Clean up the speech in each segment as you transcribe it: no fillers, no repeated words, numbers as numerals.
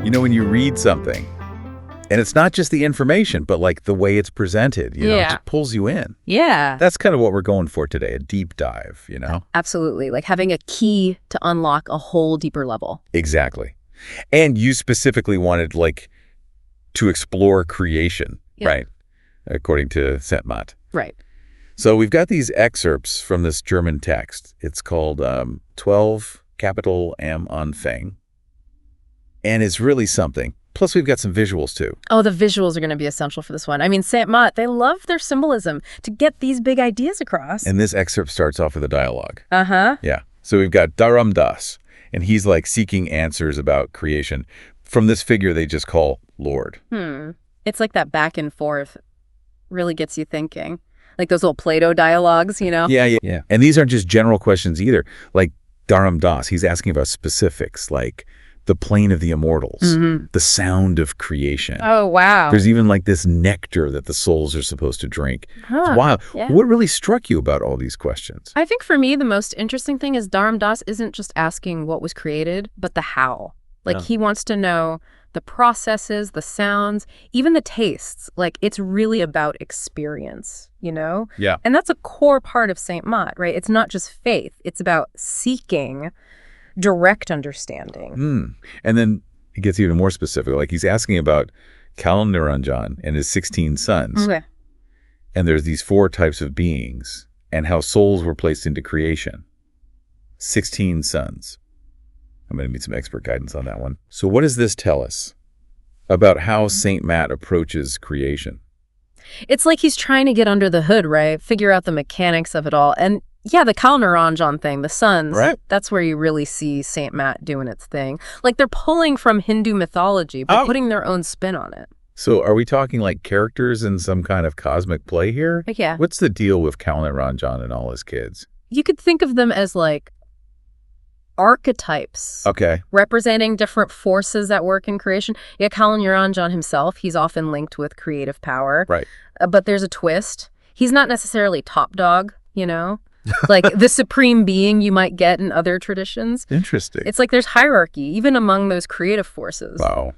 You know, when you read something, and it's not just the information, but like the way it's presented, you know, it just pulls you in. Yeah. That's kind of what we're going for today, a deep dive, you know? Absolutely. Like having a key to unlock a whole deeper level. Exactly. And you specifically wanted, like, to explore creation, right? According to Setmat. Right. So we've got these excerpts from this German text. It's called 12 capital am Anfang. And it's really something. Plus, we've got some visuals, too. Oh, the visuals are going to be essential for this one. I mean, Setmat, they love their symbolism to get these big ideas across. And this excerpt starts off with a dialogue. Uh-huh. Yeah. So we've got Dharam Das, and he's like seeking answers about creation from this figure they just call Lord. It's like that back and forth really gets you thinking. Like those little Plato dialogues, you know? Yeah. And these aren't just general questions either. Like Dharam Das, he's asking about specifics, like the plane of the immortals, the sound of creation. Oh, wow. There's even like this nectar that the souls are supposed to drink. Huh. Wow. Yeah. What really struck you about all these questions? I think for me, the most interesting thing is Dharam Das isn't just asking what was created, but the how. Like he wants to know the processes, the sounds, even the tastes. Like it's really about experience, you know? Yeah. And that's a core part of Saint Mat, right? It's not just faith. It's about seeking direct understanding. And then it gets even more specific. Like he's asking about Kalniranjan and his 16 sons. Okay. And there's these 4 types of beings and how souls were placed into creation. 16 sons. I'm going to need some expert guidance on that one. So what does this tell us about how Saint Mat approaches creation? It's like he's trying to get under the hood, right? Figure out the mechanics of it all. And yeah, the Kalnaranjan thing, the sons, right. That's where you really see Saint Mat doing its thing. Like they're pulling from Hindu mythology, but putting their own spin on it. So are we talking like characters in some kind of cosmic play here? Yeah. What's the deal with Kalnaranjan and all his kids? You could think of them as like archetypes. Okay. Representing different forces at work in creation. Yeah, Kalnaranjan himself, he's often linked with creative power. Right. But there's a twist. He's not necessarily top dog, you know? Like the supreme being you might get in other traditions. Interesting. It's like there's hierarchy, even among those creative forces. Wow.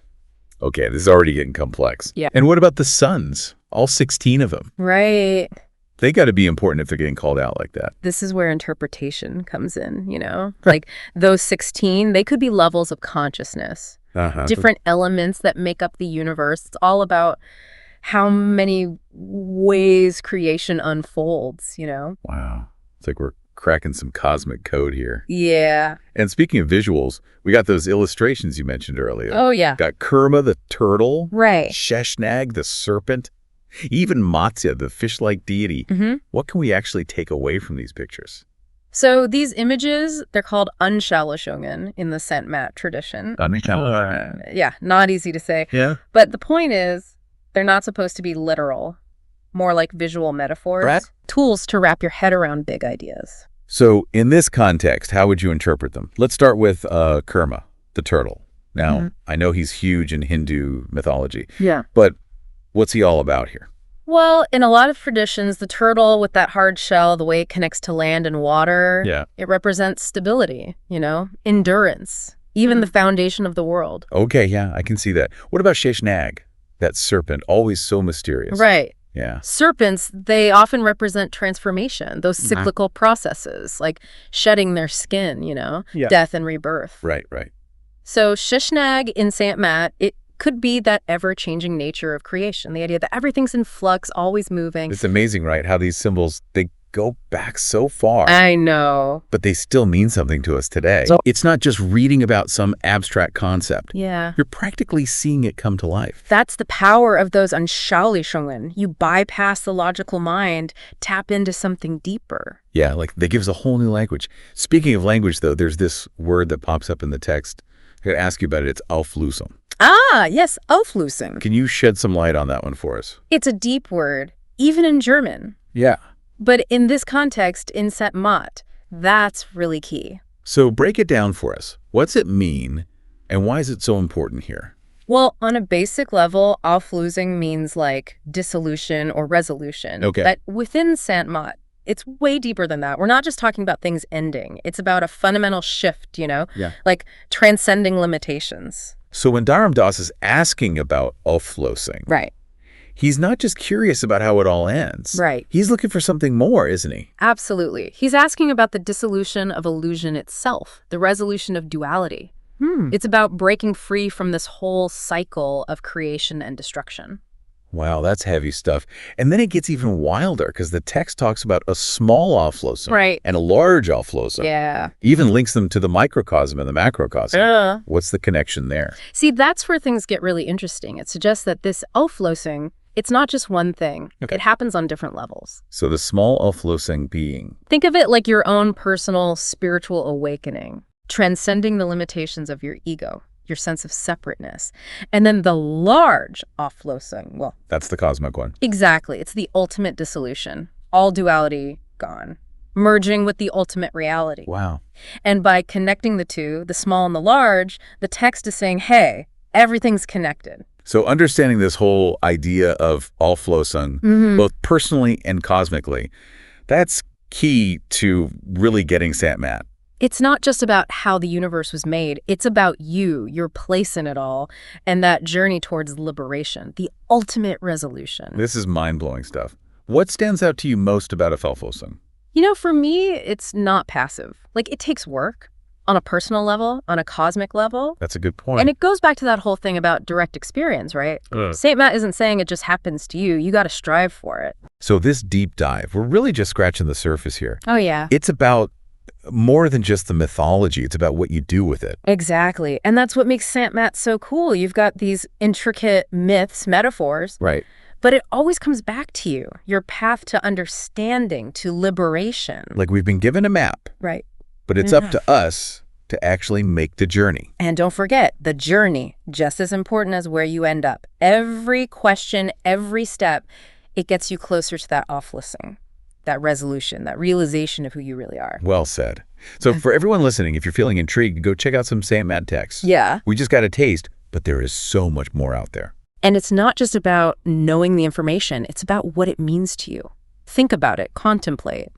Okay, this is already getting complex. Yeah. And what about the sons? All 16 of them. Right. They got to be important if they're getting called out like that. This is where interpretation comes in, you know? Like those 16, they could be levels of consciousness. Different elements that make up the universe. It's all about how many ways creation unfolds, you know? Wow. It's like we're cracking some cosmic code here. Yeah. And speaking of visuals, we got those illustrations you mentioned earlier. Oh, yeah. Got Kurma, the turtle. Right. Shesh Nag, the serpent. Even Matsya, the fish-like deity. What can we actually take away from these pictures? So these images, they're called Anschaulichungen in the Saint Mat tradition. Yeah, not easy to say. Yeah. But the point is, they're not supposed to be literal. More like visual metaphors. Right. Tools to wrap your head around big ideas. So in this context, how would you interpret them? Let's start with Kurma, the turtle. Now, I know he's huge in Hindu mythology. Yeah. But what's he all about here? Well, in a lot of traditions, the turtle with that hard shell, the way it connects to land and water, it represents stability, you know, endurance, even the foundation of the world. Okay, yeah, I can see that. What about Shesh Nag, that serpent, always so mysterious? Right. Yeah. Serpents, they often represent transformation, those cyclical processes, like shedding their skin, you know, death and rebirth. Right. So Shesh Nag in Saint Mat, it could be that ever-changing nature of creation, the idea that everything's in flux, always moving. It's amazing, right, how these symbols, they go back so far. I know. But they still mean something to us today. So it's not just reading about some abstract concept. Yeah. You're practically seeing it come to life. That's the power of those Anschaulichungen. You bypass the logical mind, tap into something deeper. Yeah, like they give us a whole new language. Speaking of language, though, there's this word that pops up in the text. I gotta ask you about it. It's Auflösung. Ah, yes, Auflösung. Can you shed some light on that one for us? It's a deep word, even in German. Yeah. But in this context, in Saint Mat, that's really key. So break it down for us. What's it mean, and why is it so important here? Well, on a basic level, Auflösung means like dissolution or resolution. Okay. But within Saint Mat, it's way deeper than that. We're not just talking about things ending. It's about a fundamental shift, you know? Yeah. Like transcending limitations. So when Dharam Das is asking about Auflösung, Right. he's not just curious about how it all ends. Right. He's looking for something more, isn't he? Absolutely. He's asking about the dissolution of illusion itself, the resolution of duality. It's about breaking free from this whole cycle of creation and destruction. Wow, that's heavy stuff. And then it gets even wilder because the text talks about a small Auflösung Right. and a large Auflösung. Yeah. Even links them to the microcosm and the macrocosm. Yeah. What's the connection there? See, that's where things get really interesting. It suggests that this Auflösung, it's not just one thing. Okay. It happens on different levels. So the small Auflösung being. Think of it like your own personal spiritual awakening, transcending the limitations of your ego, your sense of separateness. And then the large Auflösung, well, That's the cosmic one. exactly. It's the ultimate dissolution. All duality gone, merging with the ultimate reality. Wow. And by connecting the two, the small and the large, the text is saying, hey, everything's connected. So understanding this whole idea of Auflösung, both personally and cosmically, that's key to really getting Satmat. It's not just about how the universe was made. It's about you, your place in it all, and that journey towards liberation, the ultimate resolution. This is mind-blowing stuff. What stands out to you most about a Auflösung? You know, for me, it's not passive. Like, it takes work on a personal level, on a cosmic level. That's a good point. And it goes back to that whole thing about direct experience, right? St. Matt isn't saying it just happens to you. You got to strive for it. So this deep dive, we're really just scratching the surface here. Oh, yeah. It's about more than just the mythology. It's about what you do with it. Exactly. And that's what makes St. Matt so cool. You've got these intricate myths, metaphors, Right. but it always comes back to you, your path to understanding, to liberation. Like we've been given a map, Right. but it's up to us to actually make the journey. And don't forget, the journey, just as important as where you end up. Every question, every step, it gets you closer to that Auflösung, that resolution, that realization of who you really are. Well said. So for everyone listening, if you're feeling intrigued, go check out some St. Matt texts. Yeah. We just got a taste, but there is so much more out there. And it's not just about knowing the information. It's about what it means to you. Think about it. Contemplate.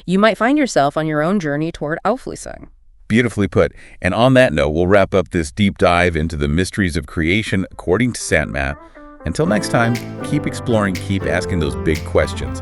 You might find yourself on your own journey toward Auflösung. Beautifully put. And on that note, we'll wrap up this deep dive into the mysteries of creation according to St. Matt. Until next time, keep exploring, keep asking those big questions.